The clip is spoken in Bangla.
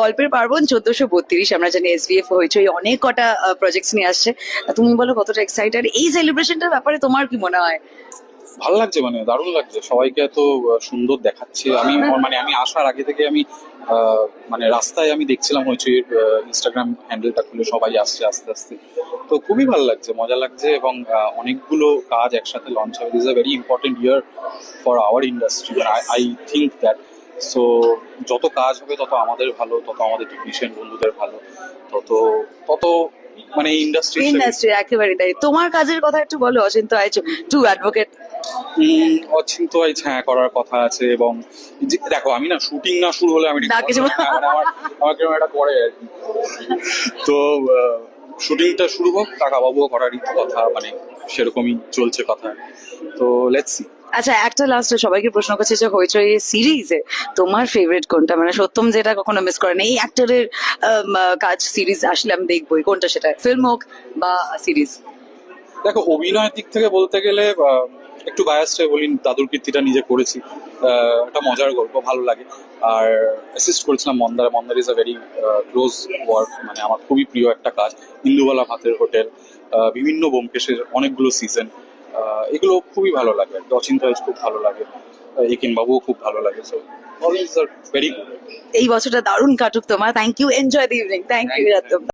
গল্পের পার্বণ 1432 আমরা জানি এসবিএফ হয়েছে অনেক কটা প্রজেক্টস নিয়ে আসছে। তুমি বলো কতটা এক্সাইটেড এই সেলিব্রেশনটার ব্যাপারে, তোমার কি মনে হয়? ভালো লাগছে, মানে দারুণ লাগছে, সবাইকে এত সুন্দর দেখাচ্ছে। আমি আসার আগে থেকে আমি মানে রাস্তায় আমি দেখছিলাম হচ্ছে ইনস্টাগ্রাম হ্যান্ডেলটা খুলে সবাই আসছে আস্তে আস্তে। তো খুবই ভালো লাগছে, মজা লাগছে, এবং অনেকগুলো কাজ একসাথে লঞ্চ হবে। This is a very important year for our industry, I think that. So যত কাজ হবে তত আমাদের ভালো, তত আমাদের টেকনিশিয়ান বন্ধুদের ভালো, তত তত মানে ইন্ডাস্ট্রি ইন্ডাস্ট্রি একেবারে তাই। তোমার কাজের কথা একটু বলো, অচিন্ত আইচ টু অ্যাডভোকেট। অচিন্ত হ্যাঁ করার কথা আছে। এবং দেখো, আমি না শুটিং না শুরু হলে আমি না কিছু আমার কিরকম একটা করে আর কি। তো শুটিংটা শুরু হোক, কাকাবাবুও করারই কথা, মানে সেরকমই চলছে কথা। তো লেটস সি। আচ্ছা, একটা লাস্টে সবাইকে প্রশ্ন করছে যে হইচই সিরিজে তোমার ফেভারিট কোনটা, মানে সত্যম যেটা কখনো মিস করে না, এই অ্যাক্টরের কাজ সিরিজ আসলে আমি দেখবোই, কোনটা সেটা ফিল্ম হোক বা সিরিজ? দেখো, অভিনয়ের দিক থেকে বলতে গেলে একটু বায়াসড হয়ে বলি, দাদুর কীর্তিটা নিজে করেছি, একটা মজার গল্প, ভালো লাগে। আর অ্যাসিস্ট করেছিলাম মন্দার। মন্দার is a very close work, মানে আমার খুবই প্রিয় একটা কাজ। ইন্দুবালা ভাতের হোটেল, বিভিন্ন ব্যোমকেশের অনেকগুলো সিজন, এগুলো খুবই ভালো লাগে। অচিন্ত আইচ খুব ভালো লাগে, একেন বাবুও খুব ভালো লাগে। So all this are very good. এই বছরটা দারুণ কাটুক তোমার। Thank you, enjoy the evening. Thank you.